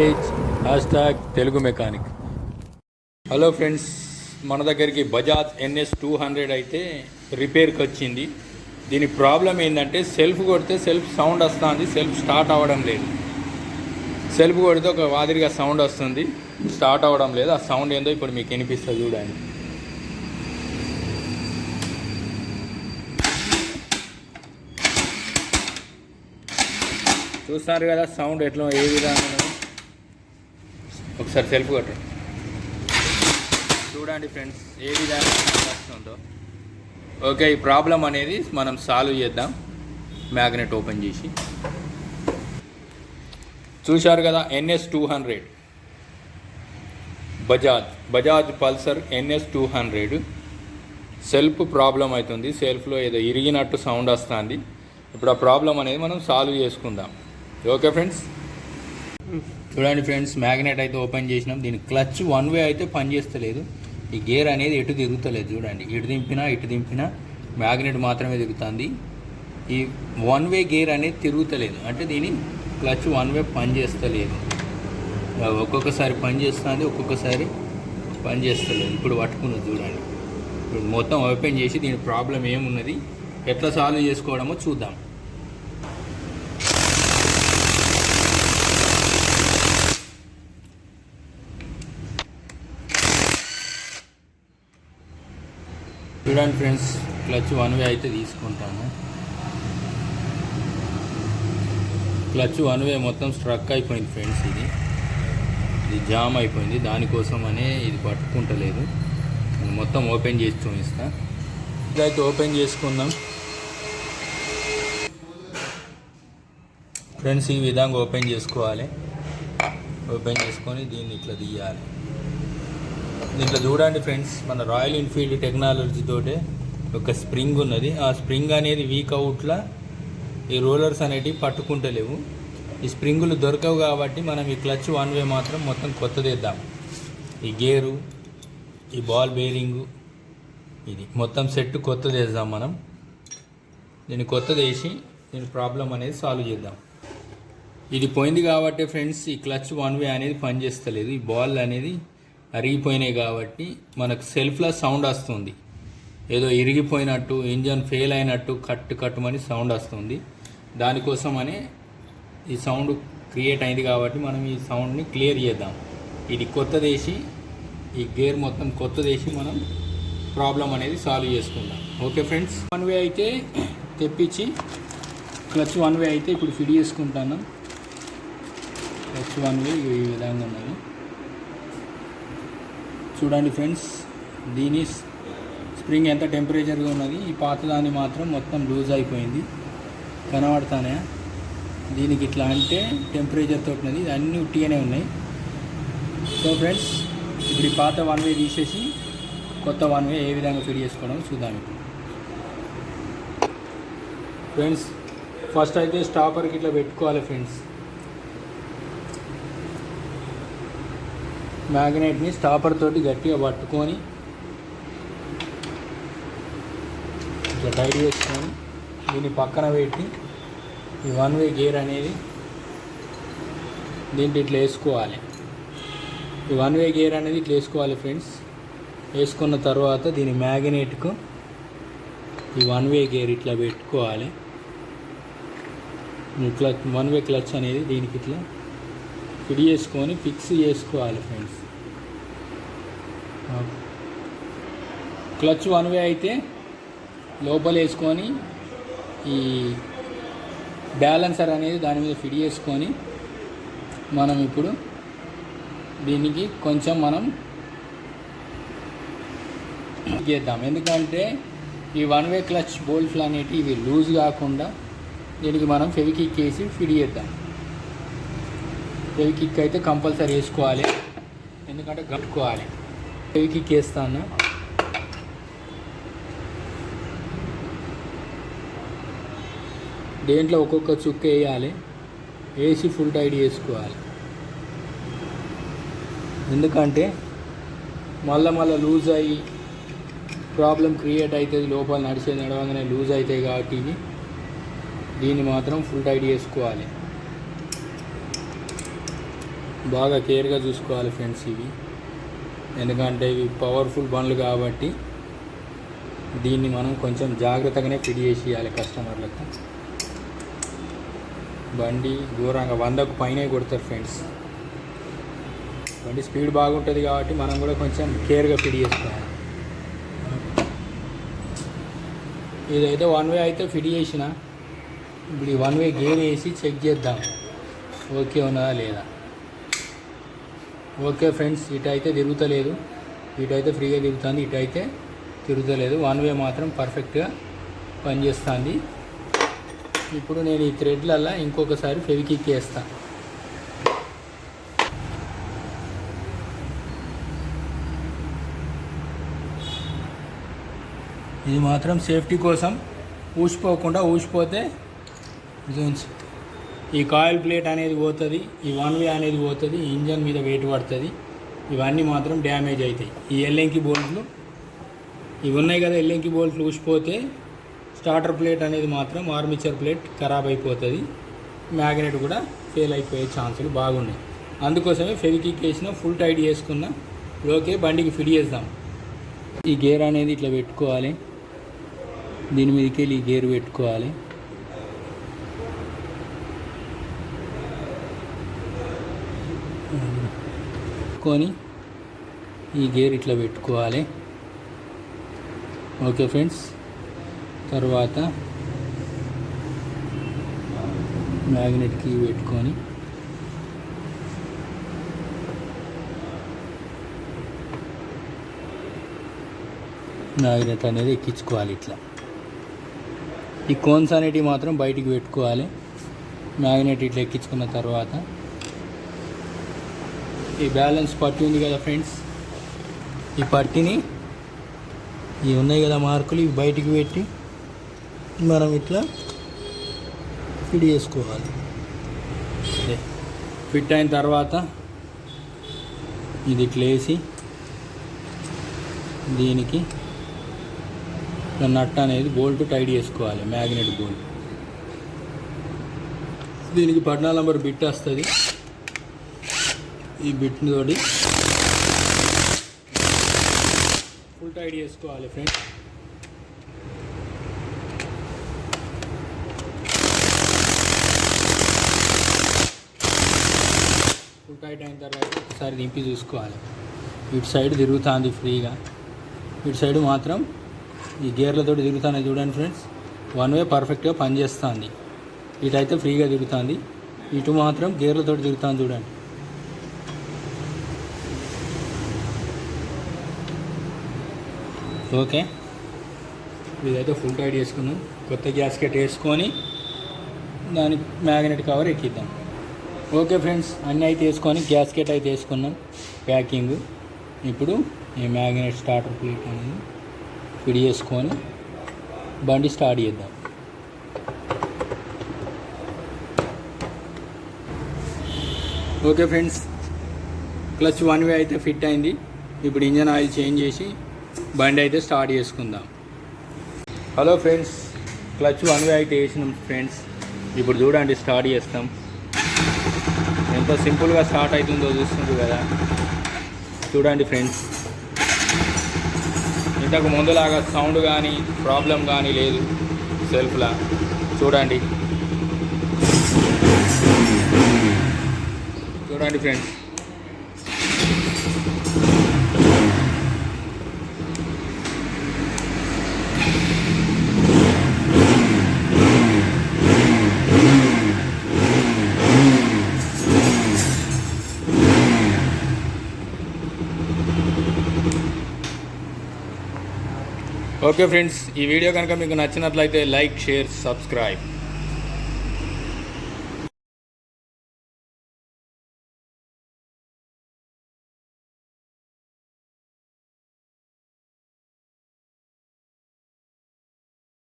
Garage #Telugu mechanic. Hello friends, మన దగ్గరికి Bajaj NS200 అయితే రిపేర్కి వచ్చింది. దీని ప్రాబ్లం ఏంటంటే సెల్ఫ్ కొడితే సెల్ఫ్ సౌండ్ వస్తుంది, సెల్ఫ్ స్టార్ట్ అవ్వడం లేదు. సెల్ఫ్ కొడితే ఒక మాదిరిగా సౌండ్ వస్తుంది, స్టార్ట్ అవ్వడం లేదు. ఆ సౌండ్ ఏందో ఇప్పుడు మీకు వినిపిస్తుంది, చూడండి. చూస్తున్నారు కదా సౌండ్ ఎట్లా, ఏ విధంగా. ఒకసారి సెల్ఫ్ కొట్టండి, చూడండి ఫ్రెండ్స్ ఏ విధంగా వస్తుందో. ఓకే, ఈ ప్రాబ్లం అనేది మనం సాల్వ్ చేద్దాం. మ్యాగ్నెట్ ఓపెన్ చేసి చూశారు కదా, NS200 Bajaj Pulsar NS200 self problem అవుతుంది. సెల్ఫ్లో ఏదో ఇరిగినట్టు సౌండ్ వస్తుంది. ఇప్పుడు ఆ ప్రాబ్లం అనేది మనం సాల్వ్ చేసుకుందాం. ఓకే ఫ్రెండ్స్, చూడండి ఫ్రెండ్స్, మ్యాగ్నెట్ అయితే ఓపెన్ చేసినాం. దీని క్లచ్ వన్ వే అయితే పనిచేస్తలేదు. ఈ గేర్ అనేది ఎటు తిరుగుతలేదు, చూడండి. ఇటు దింపినా మ్యాగ్నెట్ మాత్రమే తిరుగుతుంది. ఈ వన్ వే గేర్ అనేది తిరుగుతలేదు, అంటే దీని క్లచ్ వన్ వే పనిచేస్తలేదు. ఒక్కొక్కసారి పనిచేస్తుంది, ఒక్కొక్కసారి పనిచేస్తలేదు. ఇప్పుడు పట్టుకున్నది చూడండి. ఇప్పుడు మొత్తం ఓపెన్ చేసి దీని ప్రాబ్లం ఏమున్నది, ఎట్లా సాల్వ్ చేసుకోవడమో చూద్దాం. చూడండి ఫ్రెండ్స్, క్లచ్ వన్ వే అయితే తీసుకుంటాను. క్లచ్ వన్ వే మొత్తం స్ట్రక్ అయిపోయింది ఫ్రెండ్స్. ఇది జామ్ అయిపోయింది. దానికోసమనే ఇది పట్టుకుంటలేదు. నేను మొత్తం ఓపెన్ చేసి చూపిస్తా. ఇదైతే ఓపెన్ చేసుకుందాం ఫ్రెండ్స్. ఈ విధంగా ఓపెన్ చేసుకోవాలి. ఓపెన్ చేసుకొని దీన్ని ఇట్లా తీయాలి. దీంట్లో చూడండి ఫ్రెండ్స్, మన రాయల్ ఎన్ఫీల్డ్ టెక్నాలజీ తోటే ఒక స్ప్రింగ్ ఉన్నది. ఆ స్ప్రింగ్ అనేది వీక్ అవుట్లా ఈ రోలర్స్ అనేటివి పట్టుకుంటలేవు. ఈ స్ప్రింగులు దొరకవు కాబట్టి మనం ఈ క్లచ్ వన్ వే మాత్రం మొత్తం కొత్తదేద్దాం. ఈ గేరు, ఈ బాల్ బేరింగు, ఇది మొత్తం సెట్ కొత్తదేద్దాం మనం. దీన్ని కొత్తదేసి దీని ప్రాబ్లం అనేది సాల్వ్ చేద్దాం. ఇది పోయింది కాబట్టి ఫ్రెండ్స్, ఈ క్లచ్ వన్ వే అనేది పనిచేస్తలేదు. ఈ బాల్ అనేది అరిగిపోయినాయి కాబట్టి మనకు సెల్ఫ్లో సౌండ్ వస్తుంది. ఏదో ఇరిగిపోయినట్టు, ఇంజన్ ఫెయిల్ అయినట్టు కట్టుమని సౌండ్ వస్తుంది. దానికోసమని ఈ సౌండ్ క్రియేట్ అయింది కాబట్టి మనం ఈ సౌండ్ని క్లియర్ చేద్దాం. ఇది కొత్తదేసి, ఈ గేర్ మొత్తం కొత్తదేసి మనం ప్రాబ్లం అనేది సాల్వ్ చేసుకుందాం. ఓకే ఫ్రెండ్స్, వన్ వే అయితే తెప్పించి క్లచ్ వన్ వే అయితే ఇప్పుడు ఫిట్ చేసుకుంటాను. క్లచ్ వన్ వే ఈ విధంగా ఉన్నది చూడండి ఫ్రెండ్స్. దీని స్ప్రింగ్ ఎంత టెంపరేచర్గా ఉన్నది. ఈ పాతదాన్ని మాత్రం మొత్తం లూజ్ అయిపోయింది, కనబడతానే. దీనికి ఇట్లా అంటే టెంపరేచర్తో ఉన్నది. ఇది అన్నీ ఉట్టిగానే ఉన్నాయి. సో ఫ్రెండ్స్, ఇప్పుడు ఈ పాత వన్ వే తీసేసి కొత్త వన్ వే ఏ విధంగా ఫిట్ చేసుకోవడం చూద్దాం. ఇప్పుడు ఫ్రెండ్స్, ఫస్ట్ అయితే స్టాపర్కి ఇట్లా పెట్టుకోవాలి ఫ్రెండ్స్. మ్యాగ్నెట్ని స్టాపర్ తోటి గట్టిగా పట్టుకొని ఇట్లా టైట్ చేసుకొని దీన్ని పక్కన పెట్టి ఈ వన్ వే గేర్ అనేది దీంట్లో ఇట్లా వేసుకోవాలి. ఈ వన్ వే గేర్ అనేది ఇట్లా వేసుకోవాలి ఫ్రెండ్స్. వేసుకున్న తర్వాత దీని మ్యాగ్నెట్కు ఈ వన్ వే గేర్ ఇట్లా పెట్టుకోవాలి. క్లచ్ వన్ వే క్లచ్ అనేది దీనికి ఇట్లా ఫిట్ చేసుకొని ఫిక్స్ చేసుకోవాలి ఫ్రెండ్స్. క్లచ్ వన్ వే అయితే లోపల వేసుకొని ఈ బ్యాలెన్సర్ అనేది దాని మీద ఫిట్ చేసుకొని మనం ఇప్పుడు దీనికి కొంచెం మనం చేద్దాం. ఎందుకంటే ఈ వన్ వే క్లచ్ బోల్ట్లు అనేవి ఇవి లూజ్ కాకుండా దీనికి మనం ఫెవికిక్ వేసి ఫిట్ చేద్దాం. ఫెవికిక్ అయితే కంపల్సరీ వేసుకోవాలి, ఎందుకంటే కట్టుకోవాలి. ఫెవికిక్ వేస్తాను. దేంట్లో ఒక్కొక్క చుక్క వేయాలి, వేసి ఫుల్ టైట్ చేసుకోవాలి. ఎందుకంటే మళ్ళీ లూజ్ అయ్యి ప్రాబ్లం క్రియేట్ అవుతుంది. లోపల నడవగానే లూజ్ అవుతాయి కాబట్టి దీన్ని మాత్రం ఫుల్ టైట్ చేసుకోవాలి. బాగా కేర్గా చూసుకోవాలి ఫ్రెండ్స్ ఇవి, ఎందుకంటే ఇవి పవర్ఫుల్ బండ్లు కాబట్టి దీన్ని మనం కొంచెం జాగ్రత్తగానే ఫిట్ చేసి ఇవ్వాలి కస్టమర్లకు. బండి ఘోరంగా 100కు పైనే కొడతారు ఫ్రెండ్స్. బండి స్పీడ్ బాగుంటుంది కాబట్టి మనం కూడా కొంచెం కేర్గా ఫిట్ చేసుకోవాలి. ఇదైతే 1 వే అయితే ఫిట్ చేసిన, ఇప్పుడు ఈ 1 వే గేర్ వేసి చెక్ చేద్దాం ఓకే ఉన్నదా లేదా. ఓకే ఫ్రెండ్స్, ఇటైతే తిరుగుతలేదు, ఇటైతే ఫ్రీగా తిరుగుతుంది, ఇటైతే తిరుగుతలేదు. 1 వే మాత్రం పర్ఫెక్ట్గా పనిచేస్తుంది. ఇప్పుడు నేను ఈ థ్రెడ్లల్లో ఇంకొకసారి ఫెవిక్విక్ వేస్తా. ఇది మాత్రం సేఫ్టీ కోసం, ఊసిపోతే ఈ కాయిల్ ప్లేట్ అనేది పోతుంది, ఈ 1 వే అనేది పోతుంది, ఇంజన్ మీద వెయిట్ పడుతుంది, ఇవన్నీ మాత్రం డ్యామేజ్ అవుతాయి. ఈ ఎల్ఎంకి బోల్ట్లు ఇవి ఉన్నాయి కదా, ఎల్ఎంకి బోల్ట్లు ఊసిపోతే స్టార్టర్ ప్లేట్ అనేది మాత్రం ఆర్మిచర్ ప్లేట్ ఖరాబ్ అయిపోతుంది, మ్యాగ్నెట్ కూడా ఫెయిల్ అయిపోయే ఛాన్సులు బాగున్నాయి. అందుకోసమే ఫెవిక్విక్ వేసిన, ఫుల్ టైట్ చేసుకున్న. ఓకే, బండికి ఫిట్ చేద్దాం. ఈ గేర్ అనేది ఇట్లా పెట్టుకోవాలి, దీని మీదకి వెళ్ళి ఈ గేర్ పెట్టుకోవాలి. పెట్టుకొని ఈ గేర్ ఇట్లా పెట్టుకోవాలి. ఓకే ఫ్రెండ్స్, తర్వాత మ్యాగ్నెట్ కీ పెట్టుకొని మ్యాగ్నెట్ అనేది ఎక్కించుకోవాలి. ఇట్లా ఈ కోన్స్ అనేటివి మాత్రం బయటికి పెట్టుకోవాలి. మ్యాగ్నెట్ ఇట్లా ఎక్కించుకున్న తర్వాత ఈ బ్యాలెన్స్ పట్టి ఉంది కదా ఫ్రెండ్స్, ఈ పట్టిని ఇవి ఉన్నాయి కదా మార్కులు, ఇవి బయటికి పెట్టి మనం ఇట్లా ఫిట్ చేసుకోవాలి. ఫిట్ అయిన తర్వాత ఇది ఇట్లా వేసి దీనికి నట్ అనేది బోల్ట్ టైట్ చేసుకోవాలి, మ్యాగ్నెట్ బోల్ట్. దీనికి 14 నంబర్ బిట్ వస్తుంది, ఈ బిట్ తోటి ఫుల్ టైట్ చేసుకోవాలి ఫ్రెండ్స్. ఫుల్ టైట్ అయిన తర్వాత ఒకసారి దింపి చూసుకోవాలి. ఇటు సైడ్ తిరుగుతుంది ఫ్రీగా, ఇటు సైడ్ మాత్రం ఈ గేర్లతో తిరుగుతానే చూడండి ఫ్రెండ్స్. 1 వే పర్ఫెక్ట్గా పనిచేస్తుంది, ఇటైతే ఫ్రీగా తిరుగుతుంది, ఇటు మాత్రం గేర్లతో తిరుగుతుంది చూడండి. ఓకే, ఇదైతే ఫుల్ టైట్ చేసుకున్నాం. కొత్త గ్యాస్కెట్ వేసుకొని దాని మ్యాగ్నెట్ కవర్ ఎక్కిద్దాం. ఓకే ఫ్రెండ్స్, అన్నీ అయితే వేసుకొని గ్యాస్కెట్ అయితే వేసుకున్నాం ప్యాకింగ్. ఇప్పుడు ఈ మ్యాగ్నెట్ స్టార్టర్ ప్లేట్ అనేది ఫిట్ చేసుకొని బండి స్టార్ట్ చేద్దాం. ఓకే ఫ్రెండ్స్, క్లచ్ 1 వే అయితే ఫిట్ అయింది. ఇప్పుడు ఇంజన్ ఆయిల్ చేంజ్ చేసి బండి అయితే స్టార్ట్ చేసుకుందాం. హలో ఫ్రెండ్స్, క్లచ్ 1 వే అయితే వేసినాం ఫ్రెండ్స్. ఇప్పుడు చూడండి స్టార్ట్ చేస్తాం. ఎంత సింపుల్గా స్టార్ట్ అవుతుందో చూస్తుంది కదా, చూడండి ఫ్రెండ్స్. ఇంతకు ముందులాగా సౌండ్ కానీ ప్రాబ్లం కానీ లేదు సెల్ఫ్లా. చూడండి ఫ్రెండ్స్. ఓకే ఫ్రెండ్స్, ఈ వీడియో కనుక మీకు నచ్చినట్లయితే లైక్, షేర్, సబ్స్క్రైబ్.